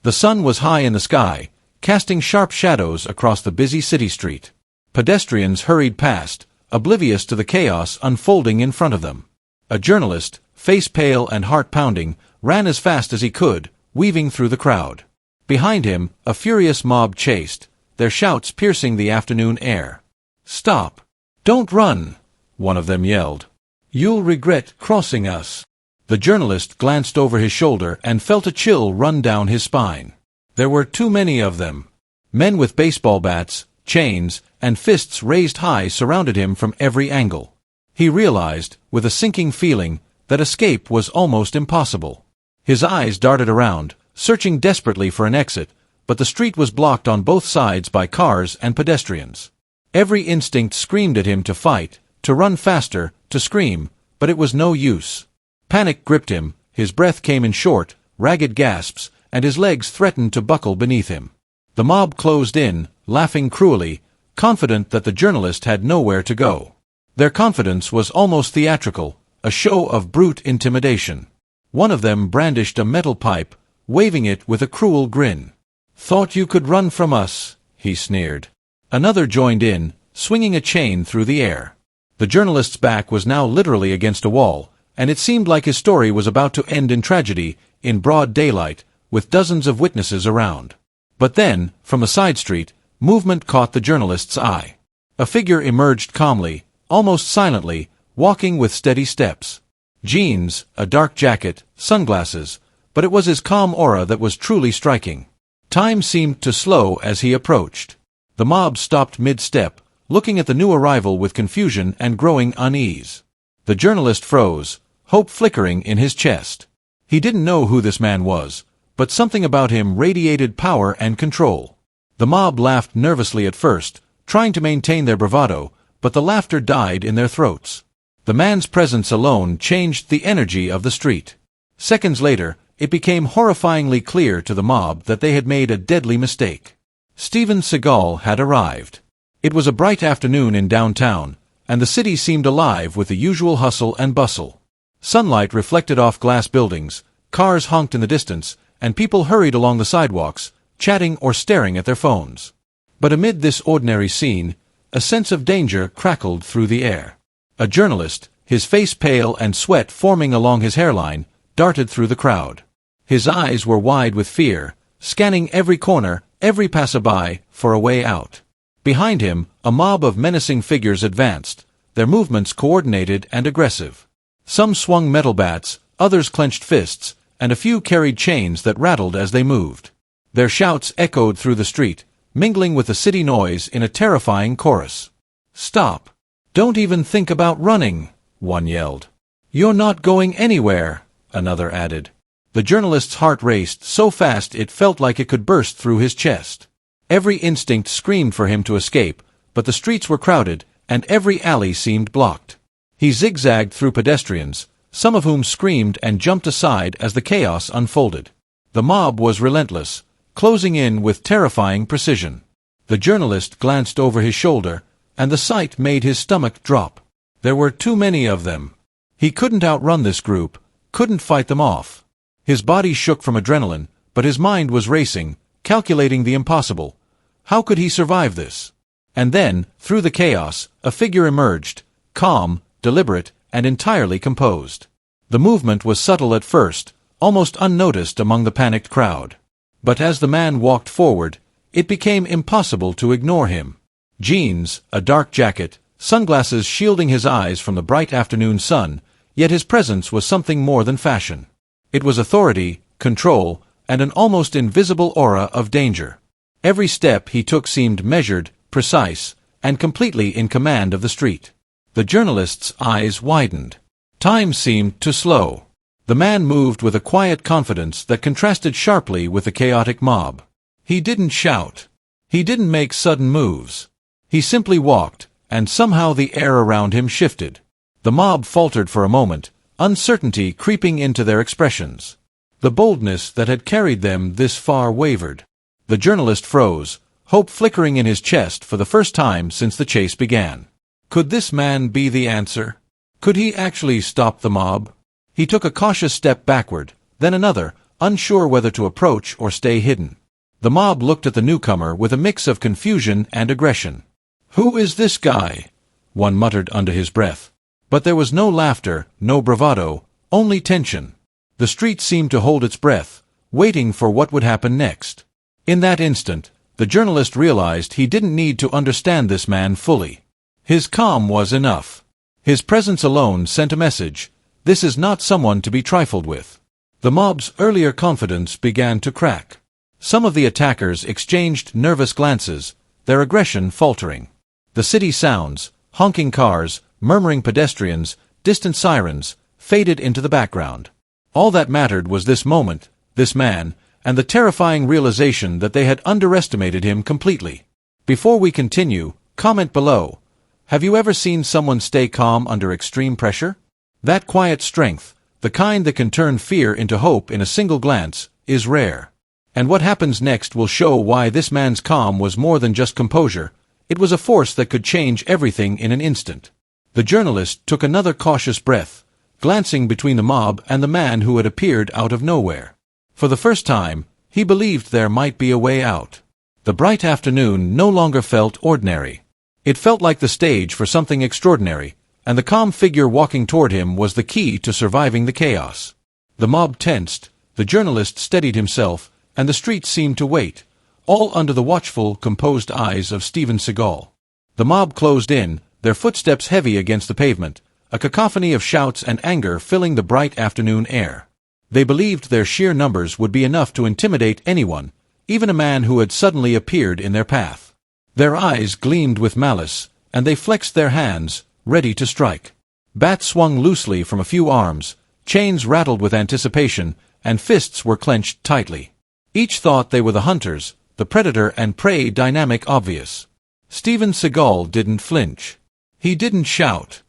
The sun was high in the sky, casting sharp shadows across the busy city street. Pedestrians hurried past, oblivious to the chaos unfolding in front of them. A journalist, face pale and heart pounding, ran as fast as he could, weaving through the crowd. Behind him, a furious mob chased, their shouts piercing the afternoon air. "Stop! Don't run!" one of them yelled. "You'll regret crossing us." The journalist glanced over his shoulder and felt a chill run down his spine. There were too many of them. Men with baseball bats, chains, and fists raised high surrounded him from every angle. He realized, with a sinking feeling, that escape was almost impossible. His eyes darted around, searching desperately for an exit, but the street was blocked on both sides by cars and pedestrians. Every instinct screamed at him to fight, to run faster, to scream, but it was no use. Panic gripped him, his breath came in short, ragged gasps, and his legs threatened to buckle beneath him. The mob closed in, laughing cruelly, confident that the journalist had nowhere to go. Their confidence was almost theatrical, a show of brute intimidation. One of them brandished a metal pipe, waving it with a cruel grin. "Thought you could run from us," he sneered. Another joined in, swinging a chain through the air. The journalist's back was now literally against a wall, and it seemed like his story was about to end in tragedy, in broad daylight, with dozens of witnesses around. But then, from a side street, movement caught the journalist's eye. A figure emerged calmly, almost silently, walking with steady steps. Jeans, a dark jacket, sunglasses, but it was his calm aura that was truly striking. Time seemed to slow as he approached. The mob stopped mid-step, looking at the new arrival with confusion and growing unease. The journalist froze, hope flickering in his chest. He didn't know who this man was, but something about him radiated power and control. The mob laughed nervously at first, trying to maintain their bravado, but the laughter died in their throats. The man's presence alone changed the energy of the street. Seconds later, it became horrifyingly clear to the mob that they had made a deadly mistake. Steven Seagal had arrived. It was a bright afternoon in downtown, and the city seemed alive with the usual hustle and bustle. Sunlight reflected off glass buildings, cars honked in the distance, and people hurried along the sidewalks, chatting or staring at their phones. But amid this ordinary scene, a sense of danger crackled through the air. A journalist, his face pale and sweat forming along his hairline, darted through the crowd. His eyes were wide with fear, scanning every corner, every passerby, for a way out. Behind him, a mob of menacing figures advanced, their movements coordinated and aggressive. Some swung metal bats, others clenched fists, and a few carried chains that rattled as they moved. Their shouts echoed through the street, mingling with the city noise in a terrifying chorus. "Stop! Don't even think about running," one yelled. "You're not going anywhere," another added. The journalist's heart raced so fast it felt like it could burst through his chest. Every instinct screamed for him to escape, but the streets were crowded, and every alley seemed blocked. He zigzagged through pedestrians, some of whom screamed and jumped aside as the chaos unfolded. The mob was relentless, closing in with terrifying precision. The journalist glanced over his shoulder, and the sight made his stomach drop. There were too many of them. He couldn't outrun this group, couldn't fight them off. His body shook from adrenaline, but his mind was racing, calculating the impossible. How could he survive this? And then, through the chaos, a figure emerged, calm, deliberate, and entirely composed. The movement was subtle at first, almost unnoticed among the panicked crowd. But as the man walked forward, it became impossible to ignore him. Jeans, a dark jacket, sunglasses shielding his eyes from the bright afternoon sun, yet his presence was something more than fashion. It was authority, control, and an almost invisible aura of danger. Every step he took seemed measured, precise, and completely in command of the street. The journalist's eyes widened. Time seemed to slow. The man moved with a quiet confidence that contrasted sharply with the chaotic mob. He didn't shout. He didn't make sudden moves. He simply walked, and somehow the air around him shifted. The mob faltered for a moment, uncertainty creeping into their expressions. The boldness that had carried them this far wavered. The journalist froze, hope flickering in his chest for the first time since the chase began. Could this man be the answer? Could he actually stop the mob? He took a cautious step backward, then another, unsure whether to approach or stay hidden. The mob looked at the newcomer with a mix of confusion and aggression. "Who is this guy?" one muttered under his breath. But there was no laughter, no bravado, only tension. The street seemed to hold its breath, waiting for what would happen next. In that instant, the journalist realized he didn't need to understand this man fully. His calm was enough. His presence alone sent a message: this is not someone to be trifled with. The mob's earlier confidence began to crack. Some of the attackers exchanged nervous glances, their aggression faltering. The city sounds, honking cars, murmuring pedestrians, distant sirens, faded into the background. All that mattered was this moment, this man, and the terrifying realization that they had underestimated him completely. Before we continue, comment below. Have you ever seen someone stay calm under extreme pressure? That quiet strength, the kind that can turn fear into hope in a single glance, is rare. And what happens next will show why this man's calm was more than just composure. It was a force that could change everything in an instant. The journalist took another cautious breath, glancing between the mob and the man who had appeared out of nowhere. For the first time, he believed there might be a way out. The bright afternoon no longer felt ordinary. It felt like the stage for something extraordinary, and the calm figure walking toward him was the key to surviving the chaos. The mob tensed, the journalist steadied himself, and the street seemed to wait, all under the watchful, composed eyes of Steven Seagal. The mob closed in, their footsteps heavy against the pavement, a cacophony of shouts and anger filling the bright afternoon air. They believed their sheer numbers would be enough to intimidate anyone, even a man who had suddenly appeared in their path. Their eyes gleamed with malice, and they flexed their hands, ready to strike. Bats swung loosely from a few arms, chains rattled with anticipation, and fists were clenched tightly. Each thought they were the hunters, the predator and prey dynamic obvious. Steven Seagal didn't flinch. He didn't shout.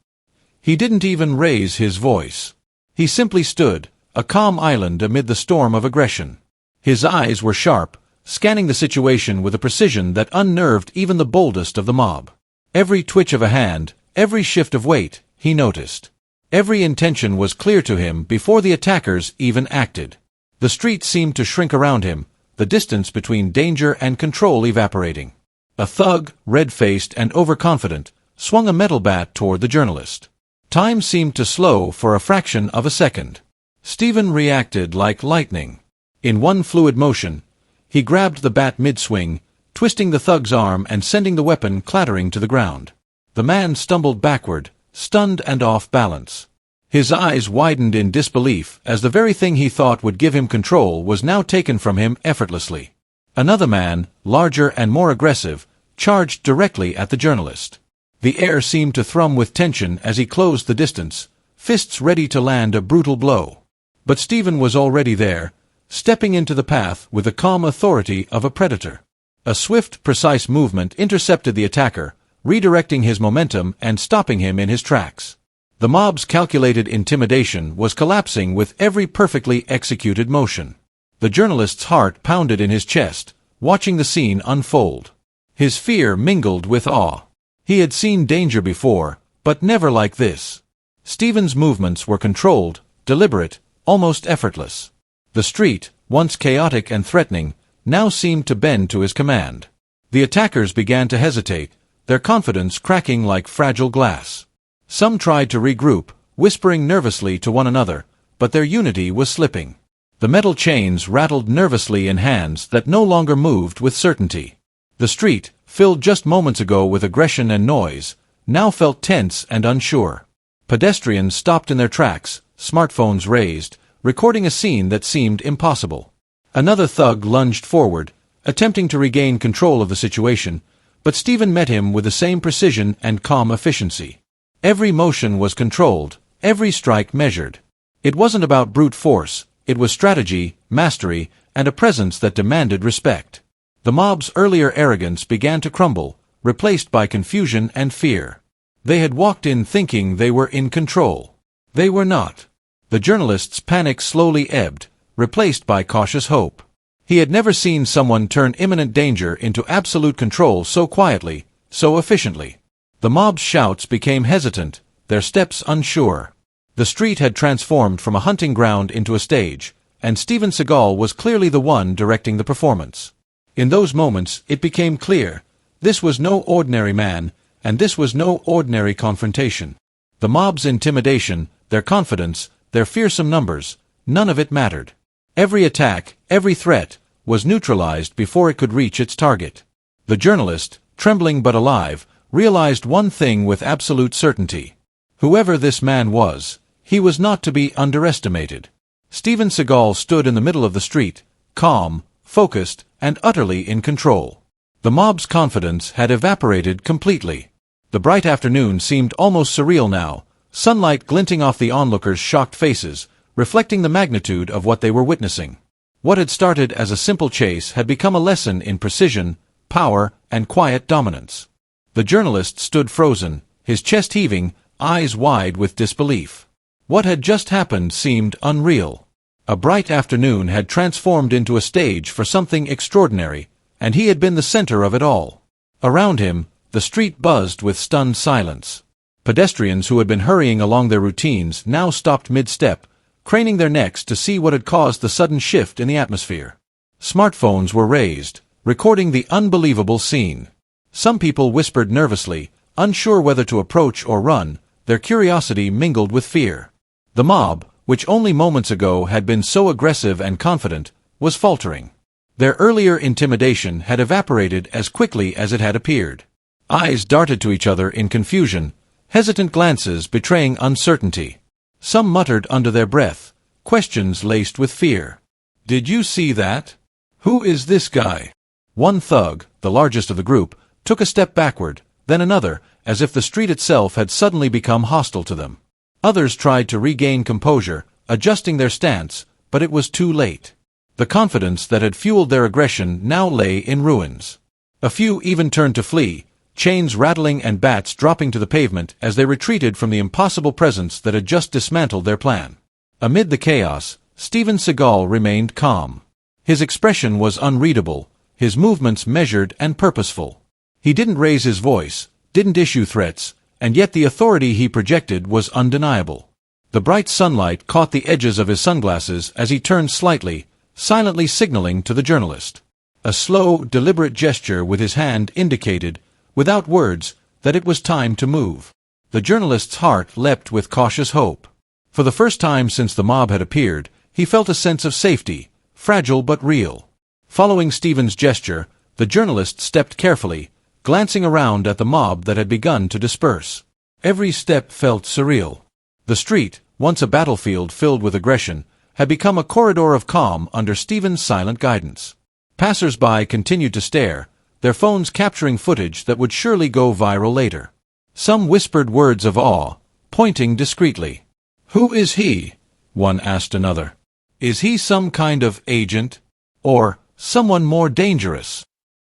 He didn't even raise his voice. He simply stood, a calm island amid the storm of aggression. His eyes were sharp, scanning the situation with a precision that unnerved even the boldest of the mob. Every twitch of a hand, every shift of weight, he noticed. Every intention was clear to him before the attackers even acted. The street seemed to shrink around him, the distance between danger and control evaporating. A thug, red-faced and overconfident, swung a metal bat toward the journalist. Time seemed to slow for a fraction of a second. Steven reacted like lightning. In one fluid motion, he grabbed the bat mid-swing, twisting the thug's arm and sending the weapon clattering to the ground. The man stumbled backward, stunned and off balance. His eyes widened in disbelief as the very thing he thought would give him control was now taken from him effortlessly. Another man, larger and more aggressive, charged directly at the journalist. The air seemed to thrum with tension as he closed the distance, fists ready to land a brutal blow. But Steven was already there, stepping into the path with the calm authority of a predator. A swift, precise movement intercepted the attacker, redirecting his momentum and stopping him in his tracks. The mob's calculated intimidation was collapsing with every perfectly executed motion. The journalist's heart pounded in his chest, watching the scene unfold. His fear mingled with awe. He had seen danger before, but never like this. Steven's movements were controlled, deliberate, almost effortless. The street, once chaotic and threatening, now seemed to bend to his command. The attackers began to hesitate, their confidence cracking like fragile glass. Some tried to regroup, whispering nervously to one another, but their unity was slipping. The metal chains rattled nervously in hands that no longer moved with certainty. The street, filled just moments ago with aggression and noise, now felt tense and unsure. Pedestrians stopped in their tracks, smartphones raised, recording a scene that seemed impossible. Another thug lunged forward, attempting to regain control of the situation, but Steven met him with the same precision and calm efficiency. Every motion was controlled, every strike measured. It wasn't about brute force, it was strategy, mastery, and a presence that demanded respect. The mob's earlier arrogance began to crumble, replaced by confusion and fear. They had walked in thinking they were in control. They were not. The journalist's panic slowly ebbed, replaced by cautious hope. He had never seen someone turn imminent danger into absolute control so quietly, so efficiently. The mob's shouts became hesitant, their steps unsure. The street had transformed from a hunting ground into a stage, and Steven Seagal was clearly the one directing the performance. In those moments, it became clear, this was no ordinary man, and this was no ordinary confrontation. The mob's intimidation, their confidence, their fearsome numbers, none of it mattered. Every attack, every threat, was neutralized before it could reach its target. The journalist, trembling but alive, realized one thing with absolute certainty. Whoever this man was, he was not to be underestimated. Steven Seagal stood in the middle of the street, calm, focused, and utterly in control. The mob's confidence had evaporated completely. The bright afternoon seemed almost surreal now, sunlight glinting off the onlookers' shocked faces, reflecting the magnitude of what they were witnessing. What had started as a simple chase had become a lesson in precision, power, and quiet dominance. The journalist stood frozen, his chest heaving, eyes wide with disbelief. What had just happened seemed unreal. A bright afternoon had transformed into a stage for something extraordinary, and he had been the center of it all. Around him, the street buzzed with stunned silence. Pedestrians who had been hurrying along their routines now stopped mid-step, craning their necks to see what had caused the sudden shift in the atmosphere. Smartphones were raised, recording the unbelievable scene. Some people whispered nervously, unsure whether to approach or run, their curiosity mingled with fear. The mob, which only moments ago had been so aggressive and confident, was faltering. Their earlier intimidation had evaporated as quickly as it had appeared. Eyes darted to each other in confusion, hesitant glances betraying uncertainty. Some muttered under their breath, questions laced with fear. "Did you see that? Who is this guy?" One thug, the largest of the group, took a step backward, then another, as if the street itself had suddenly become hostile to them. Others tried to regain composure, adjusting their stance, but it was too late. The confidence that had fueled their aggression now lay in ruins. A few even turned to flee, chains rattling and bats dropping to the pavement as they retreated from the impossible presence that had just dismantled their plan. Amid the chaos, Steven Seagal remained calm. His expression was unreadable, his movements measured and purposeful. He didn't raise his voice, didn't issue threats, and yet the authority he projected was undeniable. The bright sunlight caught the edges of his sunglasses as he turned slightly, silently signaling to the journalist. A slow, deliberate gesture with his hand indicated, without words, that it was time to move. The journalist's heart leapt with cautious hope. For the first time since the mob had appeared, he felt a sense of safety, fragile but real. Following Steven's gesture, the journalist stepped carefully, glancing around at the mob that had begun to disperse. Every step felt surreal. The street, once a battlefield filled with aggression, had become a corridor of calm under Steven's silent guidance. Passers-by continued to stare, their phones capturing footage that would surely go viral later. Some whispered words of awe, pointing discreetly. "Who is he?" one asked another. "Is he some kind of agent? Or someone more dangerous?"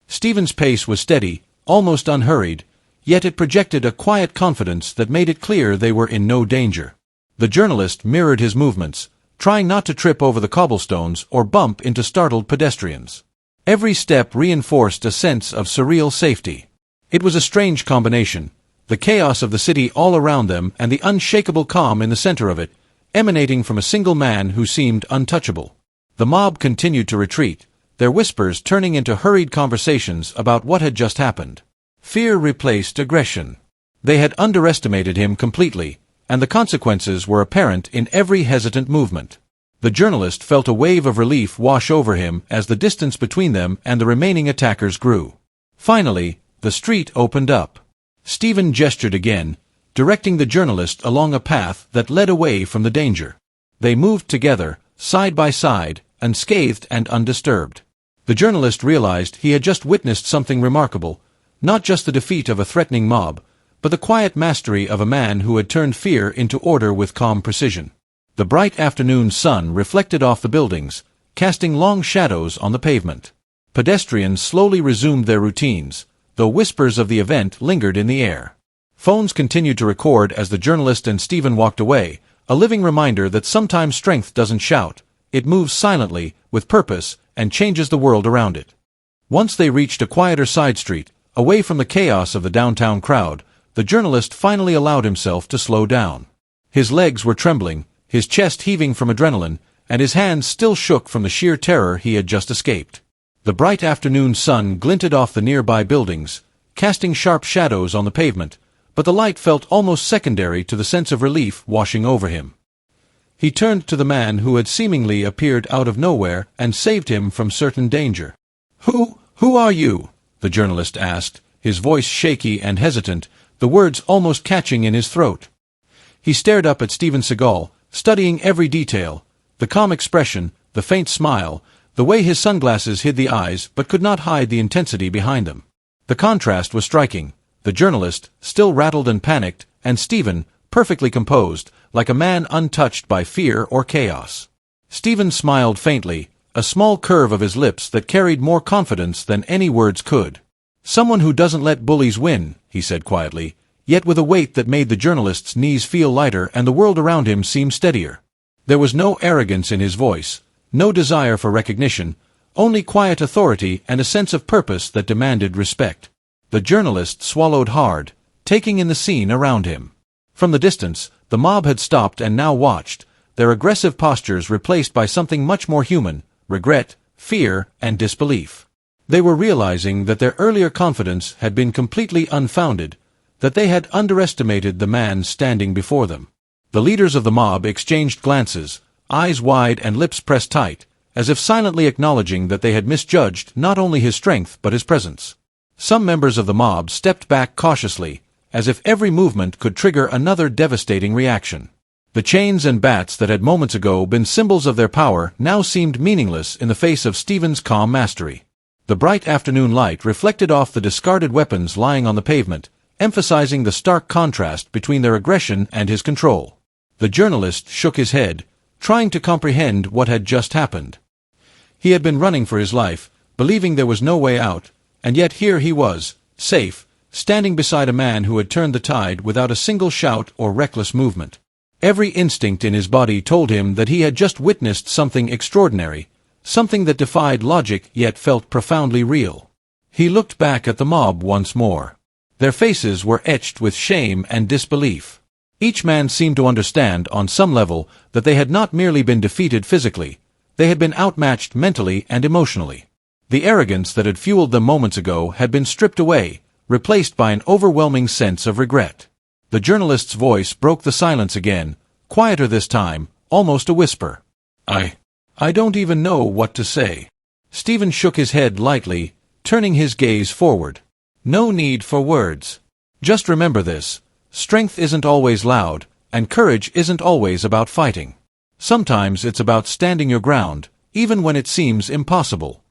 Steven's pace was steady, almost unhurried, yet it projected a quiet confidence that made it clear they were in no danger. The journalist mirrored his movements, trying not to trip over the cobblestones or bump into startled pedestrians. Every step reinforced a sense of surreal safety. It was a strange combination, the chaos of the city all around them and the unshakable calm in the center of it, emanating from a single man who seemed untouchable. The mob continued to retreat, their whispers turning into hurried conversations about what had just happened. Fear replaced aggression. They had underestimated him completely, and the consequences were apparent in every hesitant movement. The journalist felt a wave of relief wash over him as the distance between them and the remaining attackers grew. Finally, the street opened up. Steven gestured again, directing the journalist along a path that led away from the danger. They moved together, side by side, unscathed and undisturbed. The journalist realized he had just witnessed something remarkable, not just the defeat of a threatening mob, but the quiet mastery of a man who had turned fear into order with calm precision. The bright afternoon sun reflected off the buildings, casting long shadows on the pavement. Pedestrians slowly resumed their routines, though whispers of the event lingered in the air. Phones continued to record as the journalist and Steven walked away, a living reminder that sometimes strength doesn't shout, it moves silently, with purpose, and changes the world around it. Once they reached a quieter side street, away from the chaos of the downtown crowd, the journalist finally allowed himself to slow down. His legs were trembling, his chest heaving from adrenaline, and his hands still shook from the sheer terror he had just escaped. The bright afternoon sun glinted off the nearby buildings, casting sharp shadows on the pavement, but the light felt almost secondary to the sense of relief washing over him. He turned to the man who had seemingly appeared out of nowhere and saved him from certain danger. Who are you?" the journalist asked, his voice shaky and hesitant, the words almost catching in his throat. He stared up at Steven Seagal, studying every detail, the calm expression, the faint smile, the way his sunglasses hid the eyes but could not hide the intensity behind them. The contrast was striking. The journalist, still rattled and panicked, and Steven, perfectly composed, like a man untouched by fear or chaos. Steven smiled faintly, a small curve of his lips that carried more confidence than any words could. "Someone who doesn't let bullies win," he said quietly, yet with a weight that made the journalist's knees feel lighter and the world around him seem steadier. There was no arrogance in his voice, no desire for recognition, only quiet authority and a sense of purpose that demanded respect. The journalist swallowed hard, taking in the scene around him. From the distance, the mob had stopped and now watched, their aggressive postures replaced by something much more human: regret, fear, and disbelief. They were realizing that their earlier confidence had been completely unfounded, that they had underestimated the man standing before them. The leaders of the mob exchanged glances, eyes wide and lips pressed tight, as if silently acknowledging that they had misjudged not only his strength but his presence. Some members of the mob stepped back cautiously, as if every movement could trigger another devastating reaction. The chains and bats that had moments ago been symbols of their power now seemed meaningless in the face of Steven's calm mastery. The bright afternoon light reflected off the discarded weapons lying on the pavement, emphasizing the stark contrast between their aggression and his control. The journalist shook his head, trying to comprehend what had just happened. He had been running for his life, believing there was no way out, and yet here he was, safe, standing beside a man who had turned the tide without a single shout or reckless movement. Every instinct in his body told him that he had just witnessed something extraordinary, something that defied logic yet felt profoundly real. He looked back at the mob once more. Their faces were etched with shame and disbelief. Each man seemed to understand, on some level, that they had not merely been defeated physically, they had been outmatched mentally and emotionally. The arrogance that had fueled them moments ago had been stripped away, replaced by an overwhelming sense of regret. The journalist's voice broke the silence again, quieter this time, almost a whisper. I don't even know what to say." Steven shook his head lightly, turning his gaze forward. "No need for words. Just remember this. Strength isn't always loud, and courage isn't always about fighting. Sometimes it's about standing your ground, even when it seems impossible."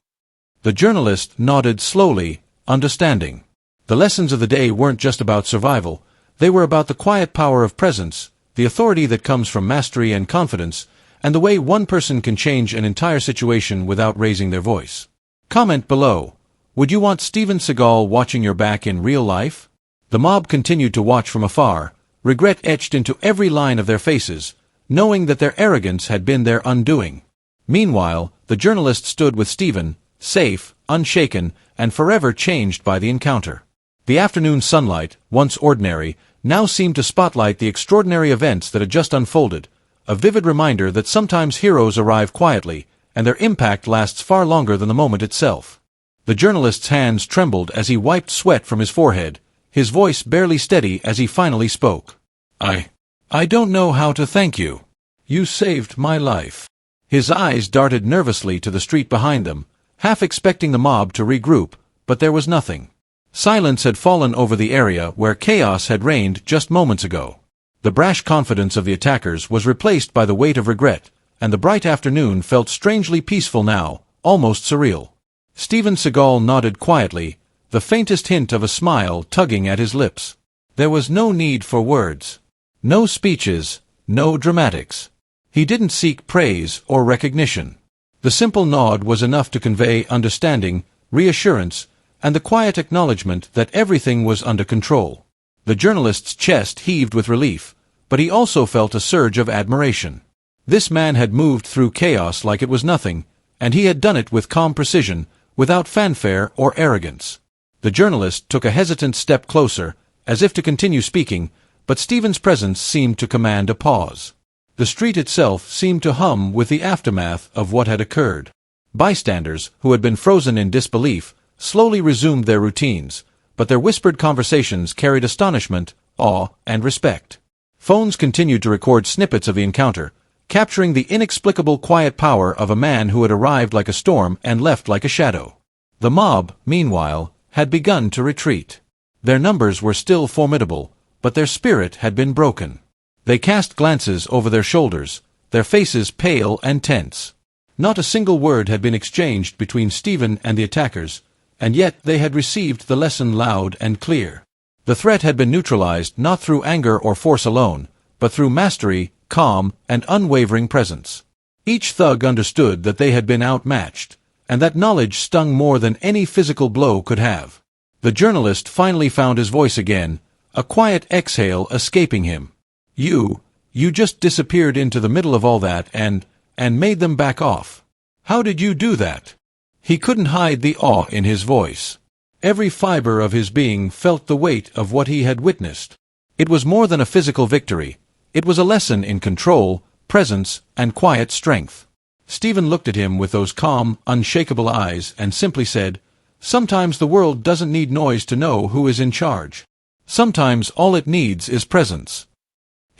The journalist nodded slowly, understanding. The lessons of the day weren't just about survival, they were about the quiet power of presence, the authority that comes from mastery and confidence, and the way one person can change an entire situation without raising their voice. Comment below. Would you want Steven Seagal watching your back in real life? The mob continued to watch from afar, regret etched into every line of their faces, knowing that their arrogance had been their undoing. Meanwhile, the journalist stood with Steven, safe, unshaken, and forever changed by the encounter. The afternoon sunlight, once ordinary, now seemed to spotlight the extraordinary events that had just unfolded, a vivid reminder that sometimes heroes arrive quietly, and their impact lasts far longer than the moment itself. The journalist's hands trembled as he wiped sweat from his forehead, his voice barely steady as he finally spoke. I don't know how to thank you. You saved my life." His eyes darted nervously to the street behind them, half expecting the mob to regroup, but there was nothing. Silence had fallen over the area where chaos had reigned just moments ago. The brash confidence of the attackers was replaced by the weight of regret, and the bright afternoon felt strangely peaceful now, almost surreal. Steven Seagal nodded quietly, the faintest hint of a smile tugging at his lips. There was no need for words. No speeches, no dramatics. He didn't seek praise or recognition. The simple nod was enough to convey understanding, reassurance, and the quiet acknowledgement that everything was under control. The journalist's chest heaved with relief, but he also felt a surge of admiration. This man had moved through chaos like it was nothing, and he had done it with calm precision, without fanfare or arrogance. The journalist took a hesitant step closer, as if to continue speaking, but Steven's presence seemed to command a pause. The street itself seemed to hum with the aftermath of what had occurred. Bystanders, who had been frozen in disbelief, slowly resumed their routines, but their whispered conversations carried astonishment, awe, and respect. Phones continued to record snippets of the encounter, capturing the inexplicable quiet power of a man who had arrived like a storm and left like a shadow. The mob, meanwhile, had begun to retreat. Their numbers were still formidable, but their spirit had been broken. They cast glances over their shoulders, their faces pale and tense. Not a single word had been exchanged between Steven and the attackers, and yet they had received the lesson loud and clear. The threat had been neutralized not through anger or force alone, but through mastery, calm, and unwavering presence. Each thug understood that they had been outmatched, and that knowledge stung more than any physical blow could have. The journalist finally found his voice again, a quiet exhale escaping him. You just disappeared into the middle of all that and made them back off. How did you do that? He couldn't hide the awe in his voice. Every fiber of his being felt the weight of what he had witnessed. It was more than a physical victory. It was a lesson in control, presence, and quiet strength. Steven looked at him with those calm, unshakable eyes and simply said, "Sometimes the world doesn't need noise to know who is in charge. Sometimes all it needs is presence."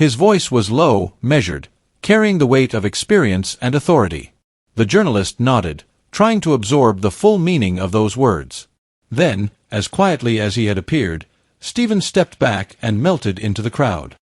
His voice was low, measured, carrying the weight of experience and authority. The journalist nodded, trying to absorb the full meaning of those words. Then, as quietly as he had appeared, Steven stepped back and melted into the crowd.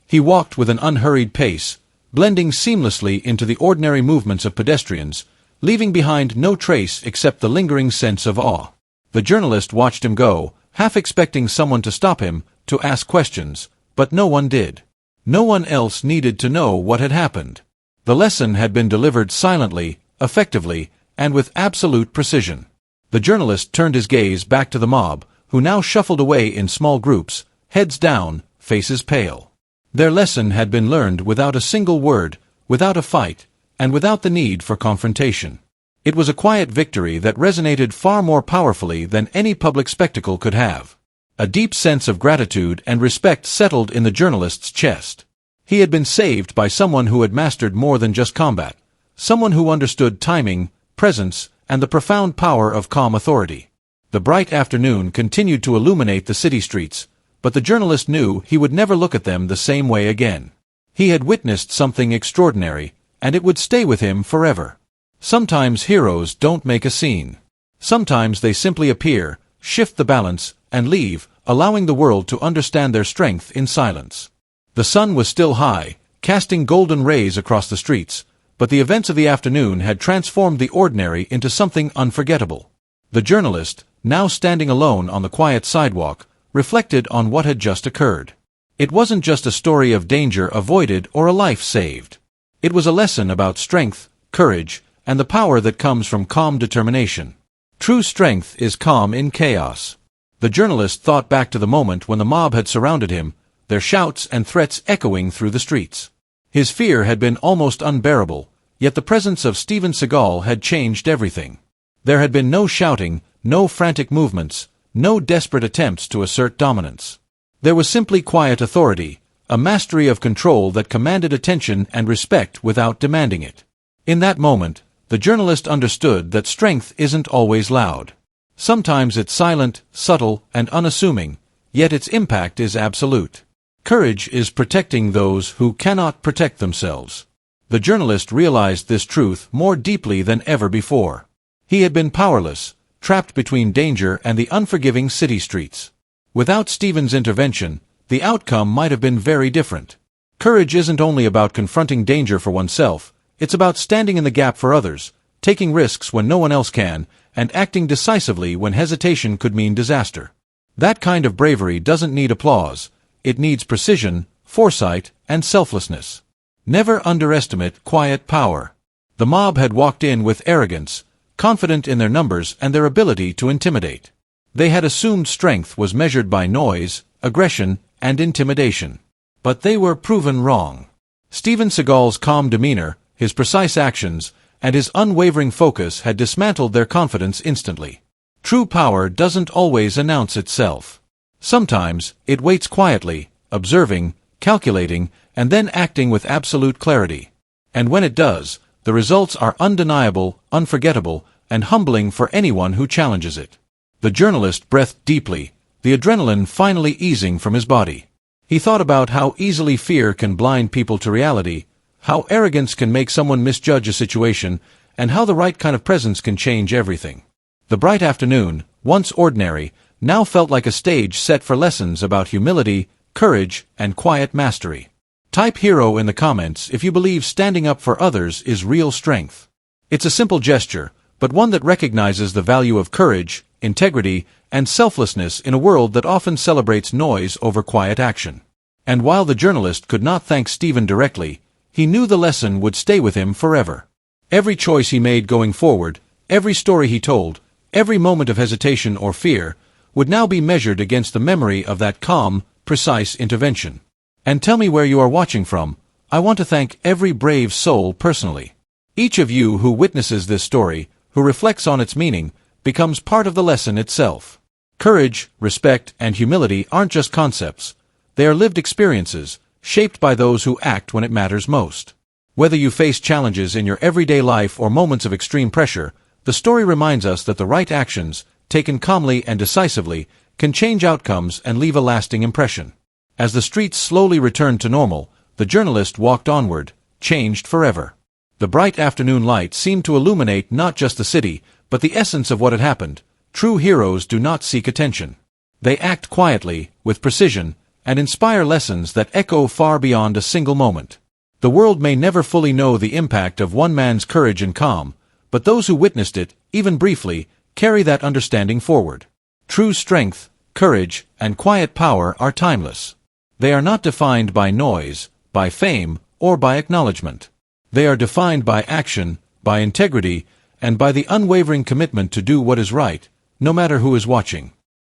He walked with an unhurried pace, blending seamlessly into the ordinary movements of pedestrians, leaving behind no trace except the lingering sense of awe. The journalist watched him go, half expecting someone to stop him, to ask questions, but no one did. No one else needed to know what had happened. The lesson had been delivered silently, effectively, and with absolute precision. The journalist turned his gaze back to the mob, who now shuffled away in small groups, heads down, faces pale. Their lesson had been learned without a single word, without a fight, and without the need for confrontation. It was a quiet victory that resonated far more powerfully than any public spectacle could have. A deep sense of gratitude and respect settled in the journalist's chest. He had been saved by someone who had mastered more than just combat, someone who understood timing, presence, and the profound power of calm authority. The bright afternoon continued to illuminate the city streets, but the journalist knew he would never look at them the same way again. He had witnessed something extraordinary, and it would stay with him forever. Sometimes heroes don't make a scene. Sometimes they simply appear, shift the balance, and leave, allowing the world to understand their strength in silence. The sun was still high, casting golden rays across the streets, but the events of the afternoon had transformed the ordinary into something unforgettable. The journalist, now standing alone on the quiet sidewalk, reflected on what had just occurred. It wasn't just a story of danger avoided or a life saved. It was a lesson about strength, courage, and the power that comes from calm determination. True strength is calm in chaos. The journalist thought back to the moment when the mob had surrounded him, their shouts and threats echoing through the streets. His fear had been almost unbearable, yet the presence of Steven Seagal had changed everything. There had been no shouting, no frantic movements, no desperate attempts to assert dominance. There was simply quiet authority, a mastery of control that commanded attention and respect without demanding it. In that moment, the journalist understood that strength isn't always loud. Sometimes it's silent, subtle, and unassuming, yet its impact is absolute. Courage is protecting those who cannot protect themselves. The journalist realized this truth more deeply than ever before. He had been powerless, trapped between danger and the unforgiving city streets. Without Steven's intervention, the outcome might have been very different. Courage isn't only about confronting danger for oneself, it's about standing in the gap for others, taking risks when no one else can, and acting decisively when hesitation could mean disaster. That kind of bravery doesn't need applause, it needs precision, foresight, and selflessness. Never underestimate quiet power. The mob had walked in with arrogance, confident in their numbers and their ability to intimidate. They had assumed strength was measured by noise, aggression, and intimidation. But they were proven wrong. Steven Seagal's calm demeanor, his precise actions, and his unwavering focus had dismantled their confidence instantly. True power doesn't always announce itself. Sometimes, it waits quietly, observing, calculating, and then acting with absolute clarity. And when it does, the results are undeniable, unforgettable, and humbling for anyone who challenges it. The journalist breathed deeply, the adrenaline finally easing from his body. He thought about how easily fear can blind people to reality, how arrogance can make someone misjudge a situation, and how the right kind of presence can change everything. The bright afternoon, once ordinary, now felt like a stage set for lessons about humility, courage, and quiet mastery. Type hero in the comments if you believe standing up for others is real strength. It's a simple gesture, but one that recognizes the value of courage, integrity, and selflessness in a world that often celebrates noise over quiet action. And while the journalist could not thank Steven directly, he knew the lesson would stay with him forever. Every choice he made going forward, every story he told, every moment of hesitation or fear, would now be measured against the memory of that calm, precise intervention. And tell me where you are watching from. I want to thank every brave soul personally. Each of you who witnesses this story, who reflects on its meaning, becomes part of the lesson itself. Courage, respect, and humility aren't just concepts. They are lived experiences, shaped by those who act when it matters most. Whether you face challenges in your everyday life or moments of extreme pressure, the story reminds us that the right actions, taken calmly and decisively, can change outcomes and leave a lasting impression. As the streets slowly returned to normal, the journalist walked onward, changed forever. The bright afternoon light seemed to illuminate not just the city, but the essence of what had happened. True heroes do not seek attention. They act quietly, with precision, and inspire lessons that echo far beyond a single moment. The world may never fully know the impact of one man's courage and calm, but those who witnessed it, even briefly, carry that understanding forward. True strength, courage, and quiet power are timeless. They are not defined by noise, by fame, or by acknowledgement. They are defined by action, by integrity, and by the unwavering commitment to do what is right, no matter who is watching.